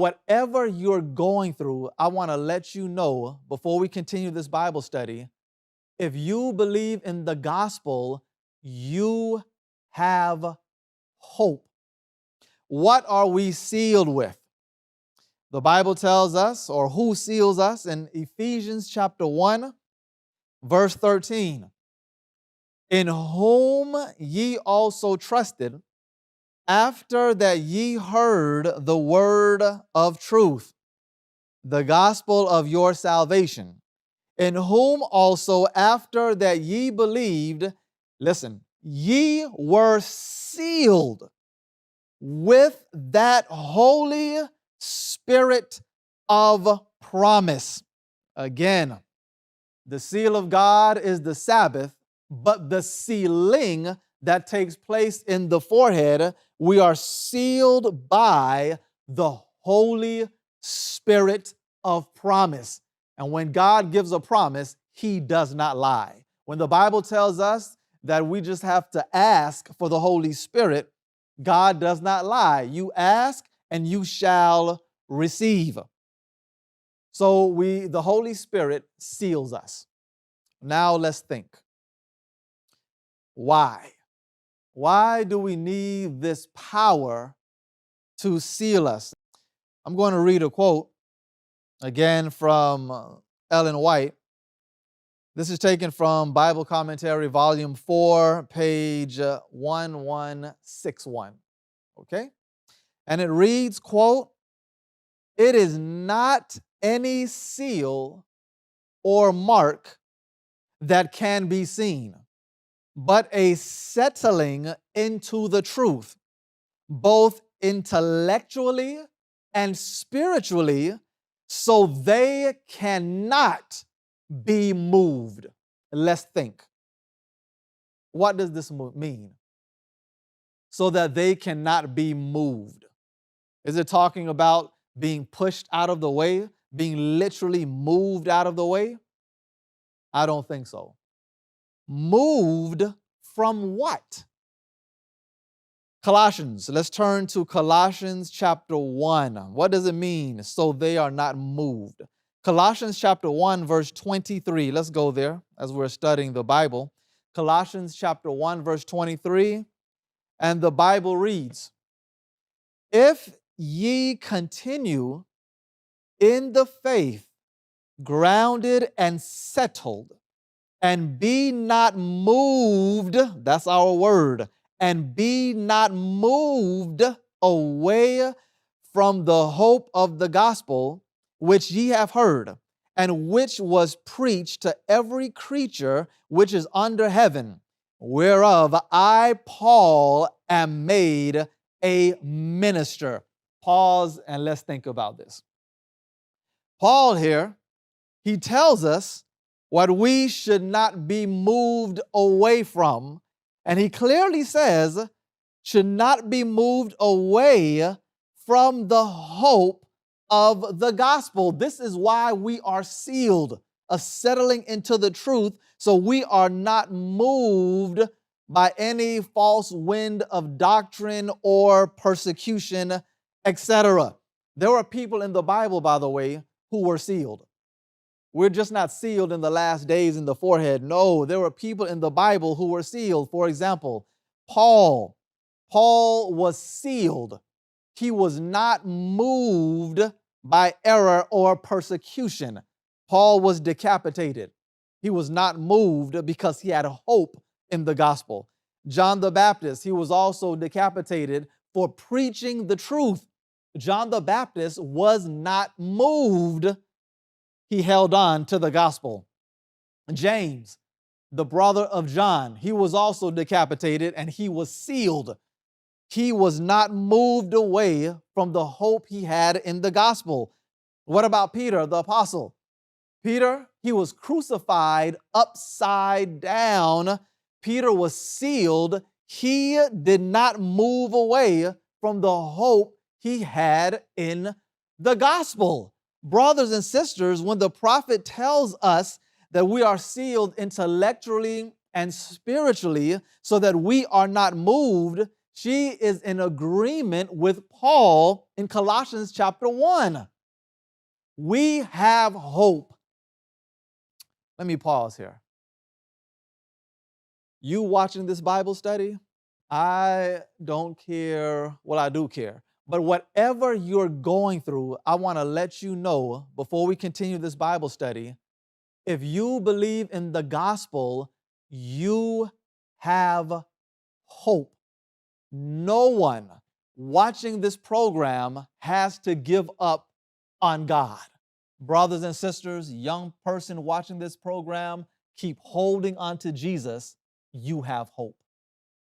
Whatever you're going through, I want to let you know before we continue this Bible study, if you believe in the gospel, you have hope. What are we sealed with? The Bible tells us, or who seals us, in Ephesians chapter 1, verse 13. In whom ye also trusted, after that ye heard the word of truth, the gospel of your salvation, in whom also after that ye believed, listen, ye were sealed with that Holy Spirit of promise. Again, the seal of God is the Sabbath, but the sealing that takes place in the forehead, we are sealed by the Holy Spirit of promise. And when God gives a promise, He does not lie. When the Bible tells us that we just have to ask for the Holy Spirit, God does not lie. You ask and you shall receive. So the Holy Spirit seals us. Now let's think. Why? Why do we need this power to seal us? I'm going to read a quote again from Ellen White. This is taken from Bible Commentary, Volume 4, page 1161. Okay? And it reads, quote, "It is not any seal or mark that can be seen, but a settling into the truth, both intellectually and spiritually, so they cannot be moved." Let's think. What does this mean? So that they cannot be moved. Is it talking about being pushed out of the way, being literally moved out of the way? I don't think so. Moved from what? Colossians. Let's turn to Colossians chapter 1. What does it mean? So they are not moved. Colossians chapter 1, verse 23. Let's go there as we're studying the Bible. Colossians chapter 1, verse 23. And the Bible reads, "If ye continue in the faith, grounded and settled, and be not moved," that's our word, "and be not moved away from the hope of the gospel, which ye have heard, and which was preached to every creature which is under heaven, whereof I, Paul, am made a minister." Pause and let's think about this. Paul here, he tells us what we should not be moved away from. And he clearly says, should not be moved away from the hope of the gospel. This is why we are sealed, a settling into the truth, so we are not moved by any false wind of doctrine or persecution, etc. There were people in the Bible, by the way, who were sealed. We're just not sealed in the last days in the forehead. No, there were people in the Bible who were sealed. For example, Paul. Paul was sealed. He was not moved by error or persecution. Paul was decapitated. He was not moved because he had hope in the gospel. John the Baptist, he was also decapitated for preaching the truth. John the Baptist was not moved. He held on to the gospel. James, the brother of John, he was also decapitated and he was sealed. He was not moved away from the hope he had in the gospel. What about Peter, the apostle? Peter, he was crucified upside down. Peter was sealed. He did not move away from the hope he had in the gospel. Brothers and sisters, when the prophet tells us that we are sealed intellectually and spiritually so that we are not moved, She is in agreement with Paul in Colossians chapter 1. We have hope. Let me pause here. You watching this Bible study, I don't care. Well, I do care. But whatever you're going through, I want to let you know before we continue this Bible study, if you believe in the gospel, you have hope. No one watching this program has to give up on God. Brothers and sisters, young person watching this program, keep holding on to Jesus. You have hope.